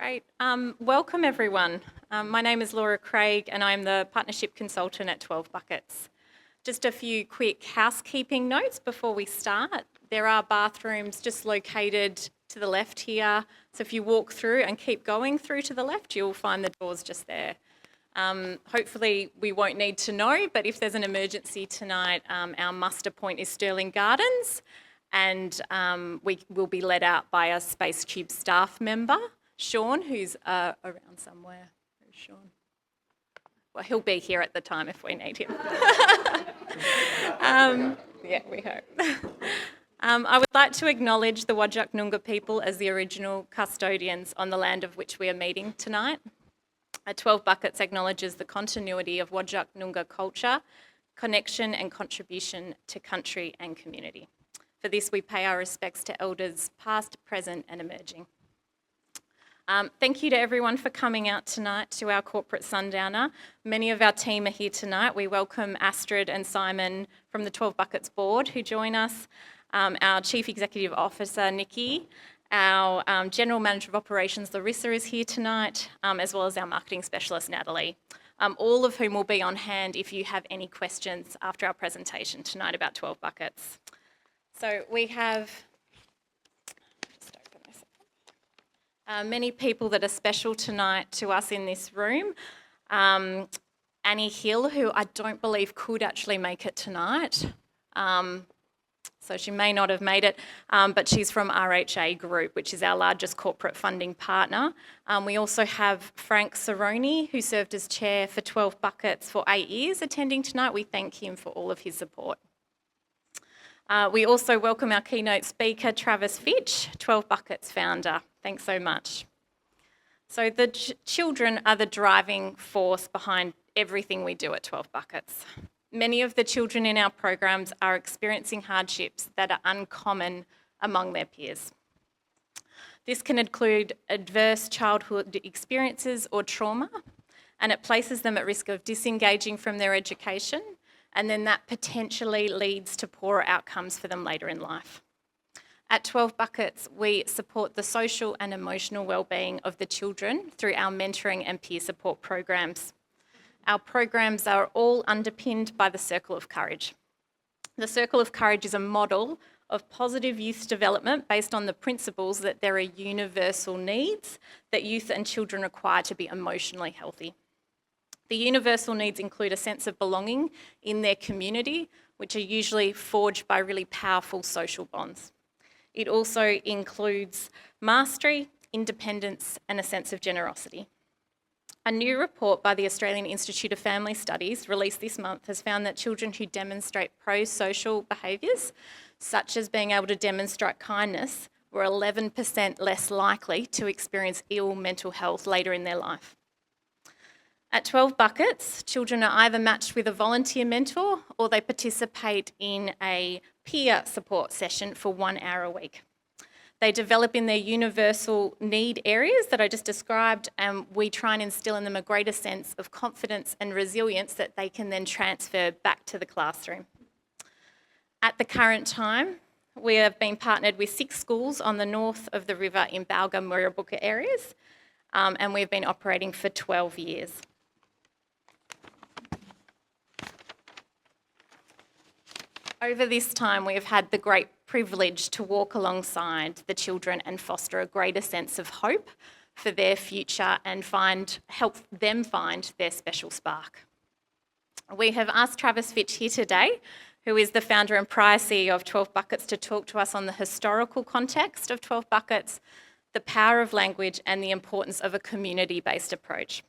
Great. Welcome everyone. My name is Laura Craig and I'm the Partnership Consultant at 12 Buckets. Just a few quick housekeeping notes before we start. There are bathrooms just located to the left here. So if you walk through and keep going through to the left, you'll find the doors just there. Hopefully we won't need to know, but if there's an emergency tonight, our muster point is Stirling Gardens, and we will be led out by a spacecubed staff member, Sean, who's around somewhere. Where's Sean? Well, he'll be here at the time if we need him. Yeah, we hope. I would like to acknowledge the Whadjuk Noongar people as the original custodians on the land of which we are meeting tonight. 12 Buckets acknowledges the continuity of Whadjuk Noongar culture, connection and contribution to country and community. For this, we pay our respects to elders past, present and emerging. Thank you to everyone for coming out tonight to our corporate sundowner. Many of our team are here tonight. We welcome Astrid and Simon from the 12 Buckets board who join us, our Chief Executive Officer, Nikki, our General Manager of Operations, Larissa, is here tonight, as well as our Marketing Specialist, Natalie, all of whom will be on hand if you have any questions after our presentation tonight about 12 Buckets. So we have, just open this up. Many people that are special tonight to us in this room. Annie Hill, who I don't believe could actually make it tonight. So she may not have made it, but she's from RHA Group, which is our largest corporate funding partner. We also have Frank Cerrone, who served as chair for 12 Buckets for 8 years, attending tonight. We thank him for all of his support. We also welcome our keynote speaker, Travis Fitch, 12 Buckets founder. Thanks so much. So the children are the driving force behind everything we do at 12 Buckets. Many of the children in our programs are experiencing hardships that are uncommon among their peers. This can include adverse childhood experiences or trauma, and it places them at risk of disengaging from their education, and then that potentially leads to poorer outcomes for them later in life. At 12 Buckets, we support the social and emotional wellbeing of the children through our mentoring and peer support programs. Our programs are all underpinned by the Circle of Courage. The Circle of Courage is a model of positive youth development based on the principles that there are universal needs that youth and children require to be emotionally healthy. The universal needs include a sense of belonging in their community, which are usually forged by really powerful social bonds. It also includes mastery, independence, and a sense of generosity. A new report by the Australian Institute of Family Studies released this month has found that children who demonstrate pro-social behaviours, such as being able to demonstrate kindness, were 11% less likely to experience ill mental health later in their life. At 12 Buckets, children are either matched with a volunteer mentor or they participate in a peer support session for 1 hour a week. They develop in their universal need areas that I just described, and we try and instill in them a greater sense of confidence and resilience that they can then transfer back to the classroom. At the current time, we have been partnered with 6 schools on the north of the river in Balga, Murrabooka areas, and we've been operating for 12 years. Over this time, we have had the great privilege to walk alongside the children and foster a greater sense of hope for their future and help them find their special spark. We have asked Travis Fitch here today, who is the founder and prior CEO of 12 Buckets, to talk to us on the historical context of 12 Buckets, the power of language and the importance of a community-based approach.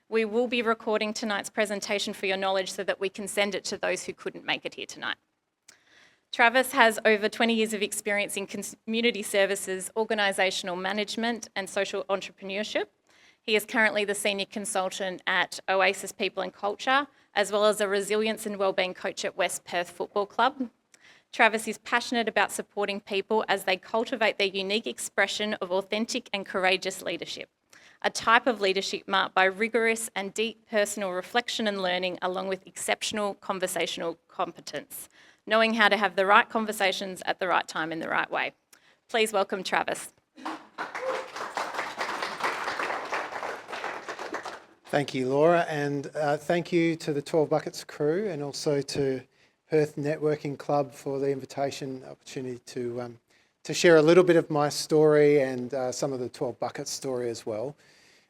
We will be recording tonight's presentation for your knowledge so that we can send it to those who couldn't make it here tonight. Travis has over 20 years of experience in community services, organisational management and social entrepreneurship. He is currently the senior consultant at Oasis People and Culture, as well as a resilience and wellbeing coach at West Perth Football Club. Travis is passionate about supporting people as they cultivate their unique expression of authentic and courageous leadership, a type of leadership marked by rigorous and deep personal reflection and learning, along with exceptional conversational competence, knowing how to have the right conversations at the right time in the right way. Please welcome Travis. Thank you, Laura, and thank you to the 12 Buckets crew and also to Perth Networking Club for the invitation opportunity to share a little bit of my story and some of the 12 Buckets story as well.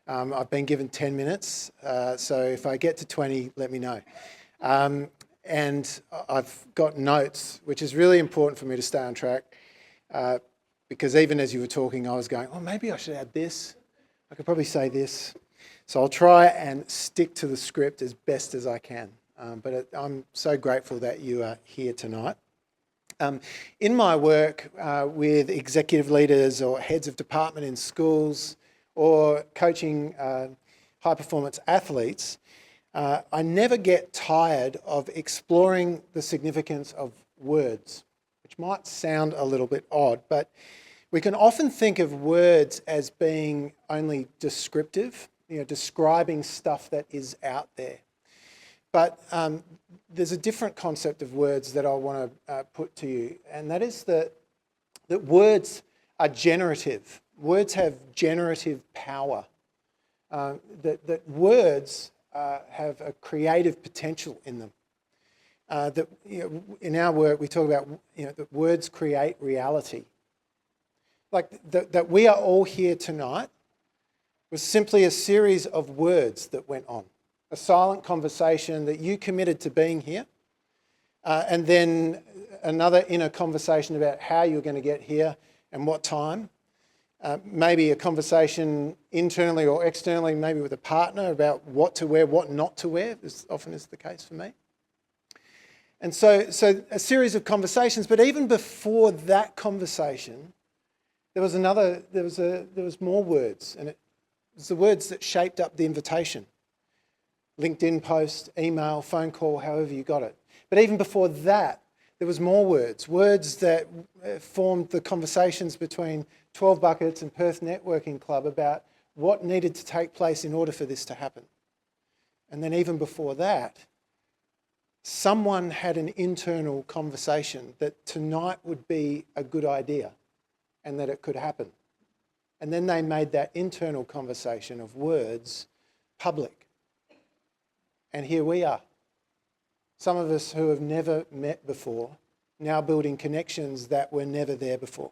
I've been given 10 minutes, so if I get to 20, let me know. And I've got notes, which is really important for me to stay on track, because even as you were talking, I was going, oh, maybe I should add this. I could probably say this. So I'll try and stick to the script as best as I can. But I'm so grateful that you are here tonight. In my work with executive leaders or heads of department in schools or coaching high-performance athletes, I never get tired of exploring the significance of words, which might sound a little bit odd, but we can often think of words as being only descriptive, describing stuff that is out there. But there's a different concept of words that I want to put to you, and that is that words are generative. Words have generative power. That words have a creative potential in them. In our work, we talk about that words create reality. Like that we are all here tonight was simply a series of words that went on. A silent conversation that you committed to being here, and then another inner conversation about how you're going to get here and what time. Maybe a conversation internally or externally, maybe with a partner about what to wear, what not to wear, as often is the case for me. And so a series of conversations, but even before that conversation, there was more words, and it was the words that shaped up the invitation. LinkedIn post, email, phone call, however you got it. But even before that, there was more words that formed the conversations between 12 Buckets and Perth Networking Club about what needed to take place in order for this to happen. And then even before that, someone had an internal conversation that tonight would be a good idea and that it could happen. And then they made that internal conversation of words public. And here we are. Some of us who have never met before, now building connections that were never there before.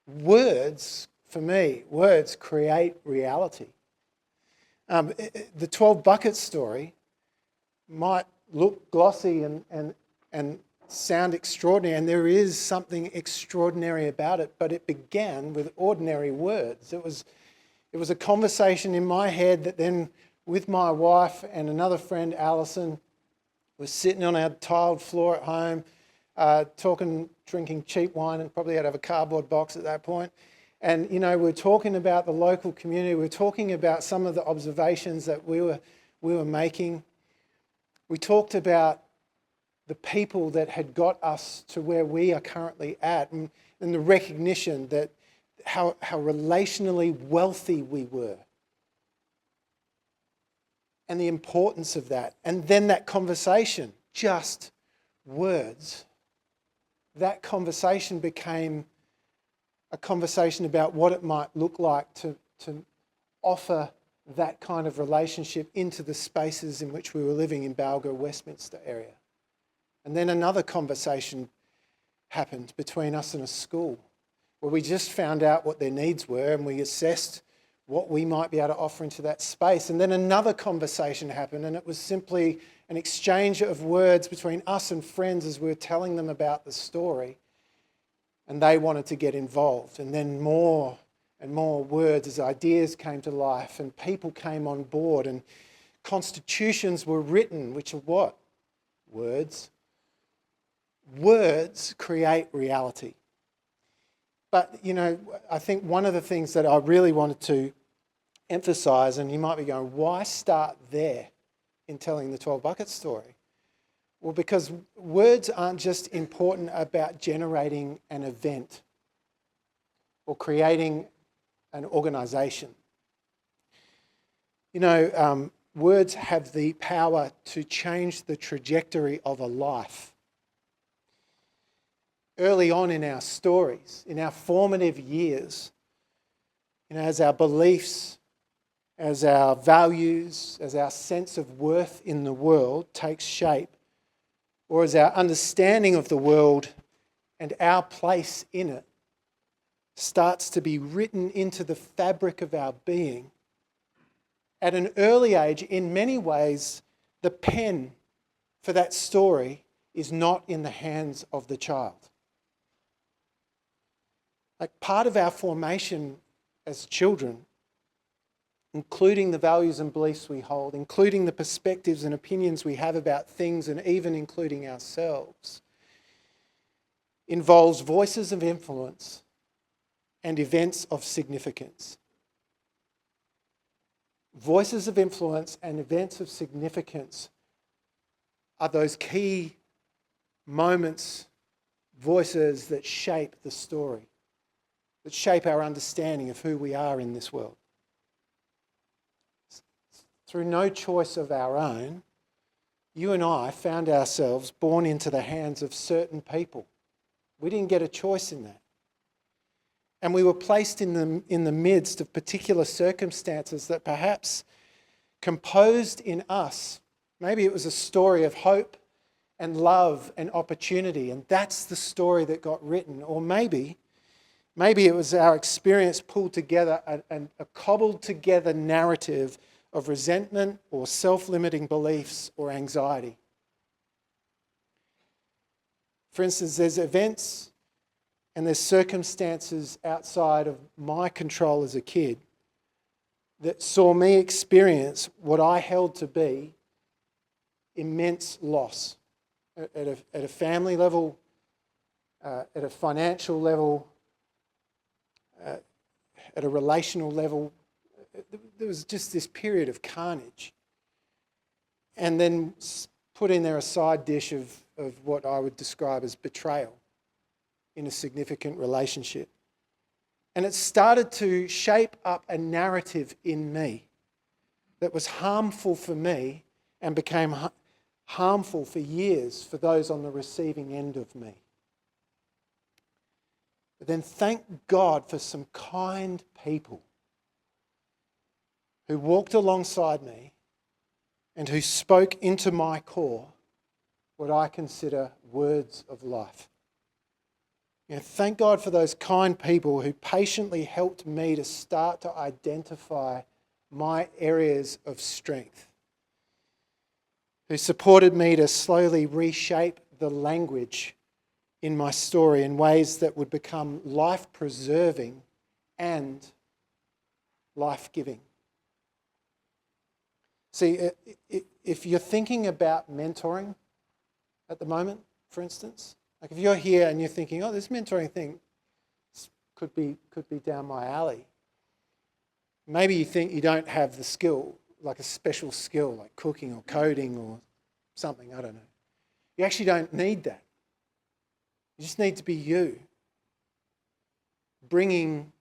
Words, for me, words create reality. The 12 Buckets story might look glossy and sound extraordinary, and there is something extraordinary about it, but it began with ordinary words. It was a conversation in my head that then, with my wife and another friend, Alison, was sitting on our tiled floor at home, talking, drinking cheap wine, and probably out of a cardboard box at that point. And, we're talking about the local community. We're talking about some of the observations that we were making. We talked about the people that had got us to where we are currently at, and the recognition that how relationally wealthy we were. And the importance of that. And then that conversation, just words, that conversation became a conversation about what it might look like to offer that kind of relationship into the spaces in which we were living in Balga, Westminster area. And then another conversation happened between us and a school where we just found out what their needs were and we assessed what we might be able to offer into that space. And then another conversation happened, and it was simply an exchange of words between us and friends as we were telling them about the story, and they wanted to get involved. And then more and more words as ideas came to life and people came on board and constitutions were written, which are what? Words. Words create reality. But, I think one of the things that I really wanted to emphasise, and you might be going, why start there in telling the 12 Buckets story? Well, because words aren't just important about generating an event or creating an organisation. Words have the power to change the trajectory of a life. Early on in our stories, in our formative years, as our beliefs as our values, as our sense of worth in the world takes shape, or as our understanding of the world and our place in it starts to be written into the fabric of our being, at an early age, in many ways, the pen for that story is not in the hands of the child. Like, part of our formation as children, including the values and beliefs we hold, including the perspectives and opinions we have about things, and even including ourselves, involves voices of influence and events of significance. Voices of influence and events of significance are those key moments, voices that shape the story, that shape our understanding of who we are in this world. Through no choice of our own, you and I found ourselves born into the hands of certain people. We didn't get a choice in that. And we were placed in the midst of particular circumstances that perhaps composed in us, maybe it was a story of hope and love and opportunity, and that's the story that got written. Or maybe it was our experience pulled together and a cobbled together narrative of resentment or self-limiting beliefs or anxiety. For instance, there's events and there's circumstances outside of my control as a kid that saw me experience what I held to be immense loss at a family level, at a financial level, at a relational level. There was just this period of carnage. And then put in there a side dish of what I would describe as betrayal in a significant relationship. And it started to shape up a narrative in me that was harmful for me and became harmful for years for those on the receiving end of me. But then thank God for some kind people who walked alongside me and who spoke into my core what I consider words of life. Thank God for those kind people who patiently helped me to start to identify my areas of strength, who supported me to slowly reshape the language in my story in ways that would become life-preserving and life-giving. See, if you're thinking about mentoring at the moment, for instance, like if you're here and you're thinking, oh, this mentoring thing could be down my alley. Maybe you think you don't have the skill, like a special skill, like cooking or coding or something, I don't know. You actually don't need that. You just need to be you, bringing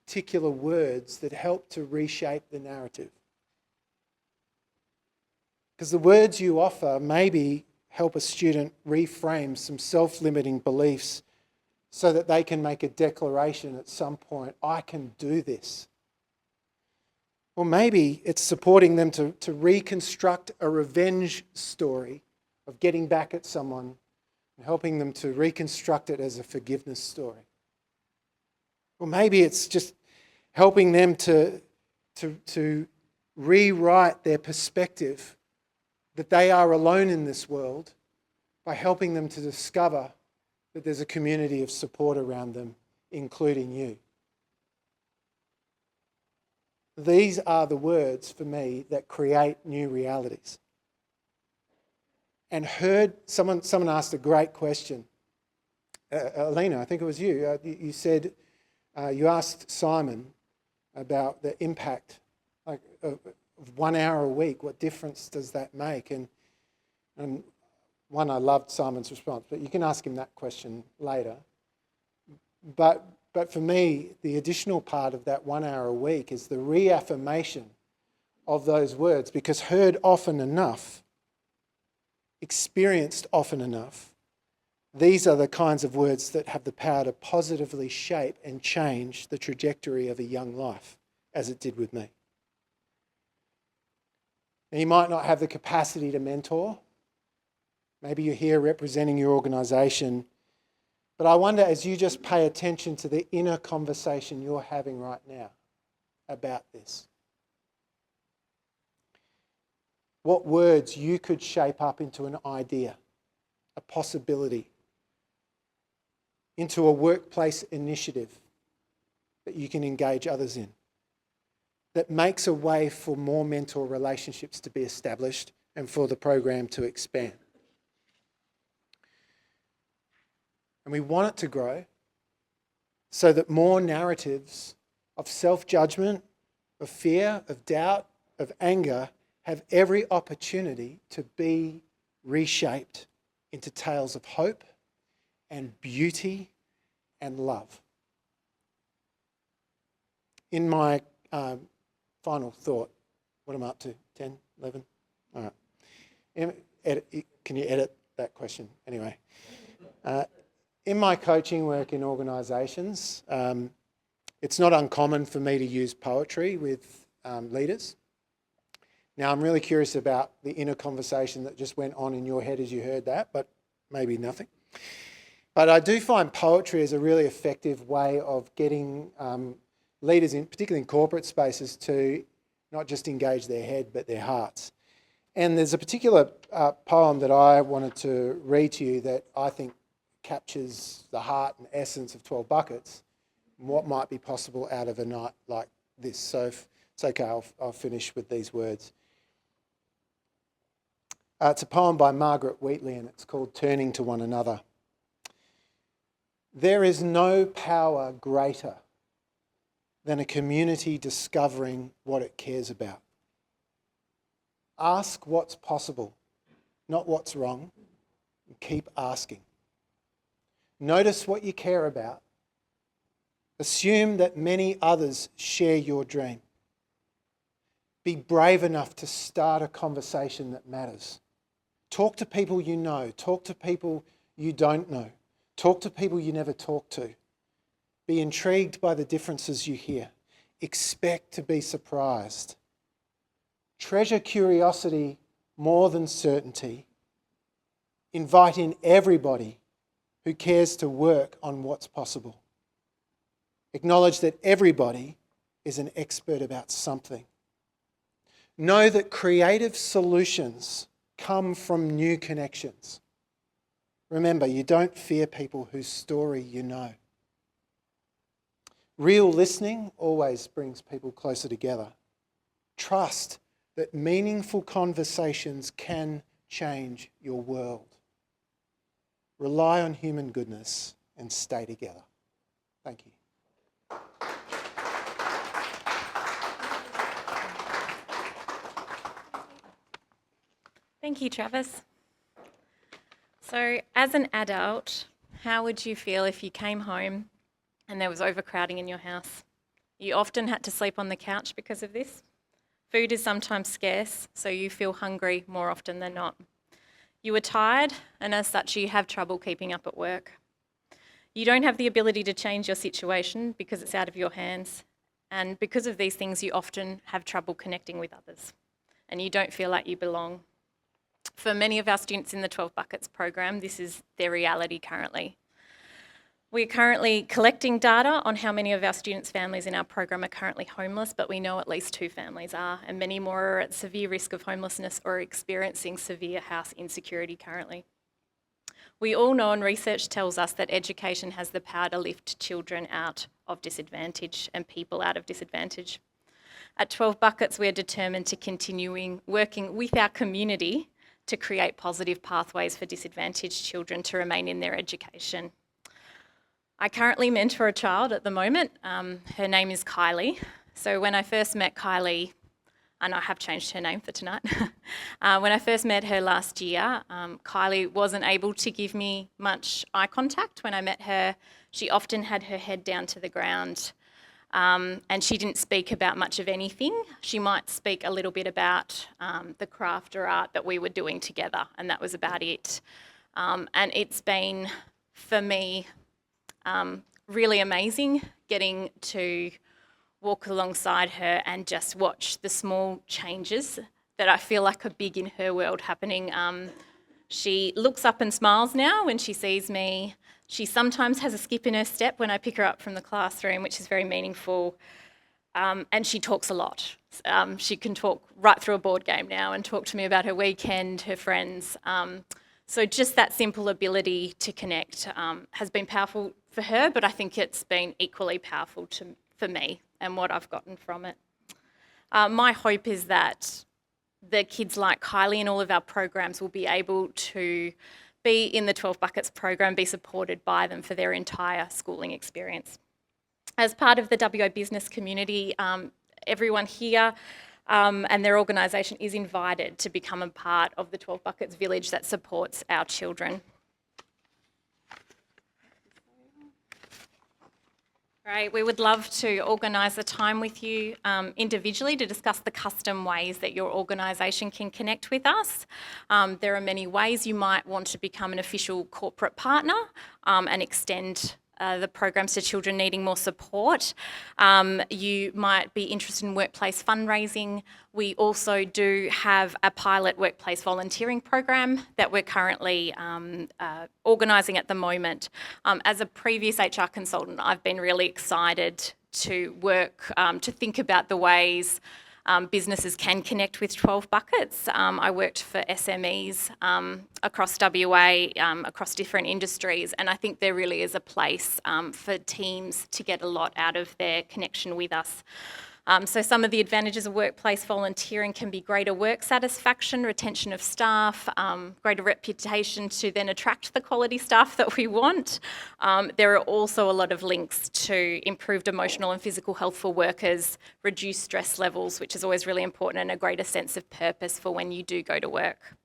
particular words that help to reshape the narrative. Because the words you offer maybe help a student reframe some self-limiting beliefs so that they can make a declaration at some point, I can do this. Or maybe it's supporting them to reconstruct a revenge story of getting back at someone and helping them to reconstruct it as a forgiveness story. Or maybe it's just helping them to rewrite their perspective that they are alone in this world by helping them to discover that there's a community of support around them, including you. These are the words for me that create new realities. And someone asked a great question. Alina, I think it was you. You said, you asked Simon about the impact of 1 hour a week. What difference does that make? And one, I loved Simon's response, but you can ask him that question later. But for me, the additional part of that 1 hour a week is the reaffirmation of those words, because heard often enough, experienced often enough, these are the kinds of words that have the power to positively shape and change the trajectory of a young life, as it did with me. Now, you might not have the capacity to mentor. Maybe you're here representing your organisation. But I wonder, as you just pay attention to the inner conversation you're having right now about this, what words you could shape up into an idea, a possibility, into a workplace initiative that you can engage others in, that makes a way for more mentor relationships to be established and for the program to expand. And we want it to grow so that more narratives of self-judgment, of fear, of doubt, of anger have every opportunity to be reshaped into tales of hope and beauty and love. In my final thought, what am I up to? 10, 11? All right. Can you edit that question? Anyway. In my coaching work in organisations, it's not uncommon for me to use poetry with leaders. Now, I'm really curious about the inner conversation that just went on in your head as you heard that, but maybe nothing. But I do find poetry is a really effective way of getting leaders, particularly in corporate spaces, to not just engage their head, but their hearts. And there's a particular poem that I wanted to read to you that I think captures the heart and essence of 12 Buckets and what might be possible out of a night like this. So if it's okay, I'll finish with these words. It's a poem by Margaret Wheatley and it's called Turning to One Another. There is no power greater than a community discovering what it cares about. Ask what's possible, not what's wrong, and keep asking. Notice what you care about. Assume that many others share your dream. Be brave enough to start a conversation that matters. Talk to people you know. Talk to people you don't know. Talk to people you never talk to. Be intrigued by the differences you hear. Expect to be surprised. Treasure curiosity more than certainty. Invite in everybody who cares to work on what's possible. Acknowledge that everybody is an expert about something. Know that creative solutions come from new connections. Remember, you don't fear people whose story you know. Real listening always brings people closer together. Trust that meaningful conversations can change your world. Rely on human goodness and stay together. Thank you. Thank you, Travis. So, as an adult, how would you feel if you came home and there was overcrowding in your house? You often had to sleep on the couch because of this. Food is sometimes scarce, so you feel hungry more often than not. You are tired, and as such, you have trouble keeping up at work. You don't have the ability to change your situation because it's out of your hands. And because of these things, you often have trouble connecting with others, and you don't feel like you belong. For many of our students in the 12 Buckets program, this is their reality currently. We're currently collecting data on how many of our students' families in our program are currently homeless, but we know at least 2 families are, and many more are at severe risk of homelessness or experiencing severe house insecurity currently. We all know, and research tells us, that education has the power to lift children out of disadvantage and people out of disadvantage. At 12 Buckets, we are determined to continue working with our community to create positive pathways for disadvantaged children to remain in their education. I currently mentor a child at the moment. Her name is Kylie. So when I first met Kylie, and I have changed her name for tonight. When I first met her last year, Kylie wasn't able to give me much eye contact. When I met her, she often had her head down to the ground, and she didn't speak about much of anything. She might speak a little bit about the craft or art that we were doing together, and that was about it. And it's been, for me, really amazing getting to walk alongside her and just watch the small changes that I feel like are big in her world happening. She looks up and smiles now when she sees me. She sometimes has a skip in her step when I pick her up from the classroom, which is very meaningful. And she talks a lot. She can talk right through a board game now and talk to me about her weekend, her friends. So just that simple ability to connect has been powerful for her, but I think it's been equally powerful for me and what I've gotten from it. My hope is that the kids like Kylie in all of our programs will be able to be in the 12 Buckets program, be supported by them for their entire schooling experience. As part of the WA business community, everyone here and their organisation is invited to become a part of the 12 Buckets village that supports our children. Great. We would love to organise a time with you individually to discuss the custom ways that your organisation can connect with us. There are many ways. You might want to become an official corporate partner and extend the programs to children needing more support. You might be interested in workplace fundraising. We also do have a pilot workplace volunteering program that we're currently organising at the moment. As a previous HR consultant, I've been really excited to work, to think about the ways businesses can connect with 12 Buckets. I worked for SMEs across WA, across different industries, and I think there really is a place for teams to get a lot out of their connection with us. So some of the advantages of workplace volunteering can be greater work satisfaction, retention of staff, greater reputation to then attract the quality staff that we want. There are also a lot of links to improved emotional and physical health for workers, reduced stress levels, which is always really important, and a greater sense of purpose for when you do go to work.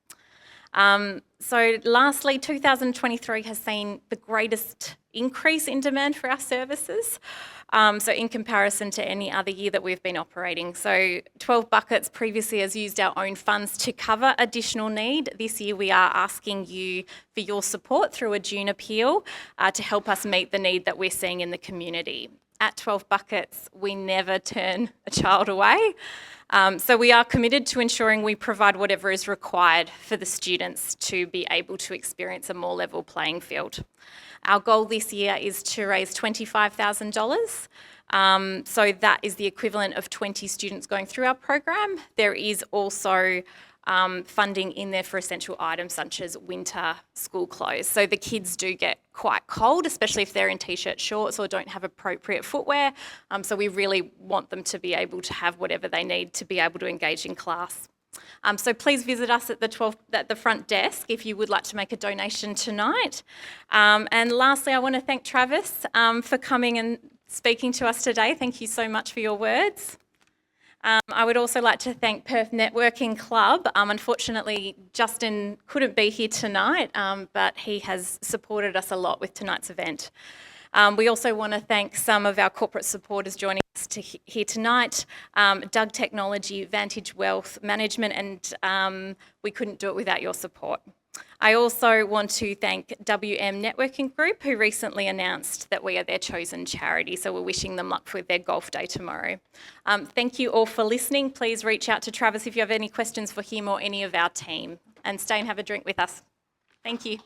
So lastly, 2023 has seen the greatest increase in demand for our services. So in comparison to any other year that we've been operating. So 12 Buckets previously has used our own funds to cover additional need. This year we are asking you for your support through a June appeal to help us meet the need that we're seeing in the community. At 12 Buckets, we never turn a child away. So we are committed to ensuring we provide whatever is required for the students to be able to experience a more level playing field. Our goal this year is to raise $25,000. So that is the equivalent of 20 students going through our program. There is also funding in there for essential items such as winter school clothes. So the kids do get quite cold, especially if they're in t-shirt shorts or don't have appropriate footwear. So we really want them to be able to have whatever they need to be able to engage in class. So please visit us at the front desk if you would like to make a donation tonight. And lastly, I want to thank Travis for coming and speaking to us today. Thank you so much for your words. I would also like to thank Perth Networking Club. Unfortunately, Justin couldn't be here tonight, but he has supported us a lot with tonight's event. We also want to thank some of our corporate supporters joining us here tonight, Doug Technology, Vantage Wealth Management, and we couldn't do it without your support. I also want to thank WM Networking Group, who recently announced that we are their chosen charity, so we're wishing them luck with their golf day tomorrow. Thank you all for listening. Please reach out to Travis if you have any questions for him or any of our team, and stay and have a drink with us. Thank you.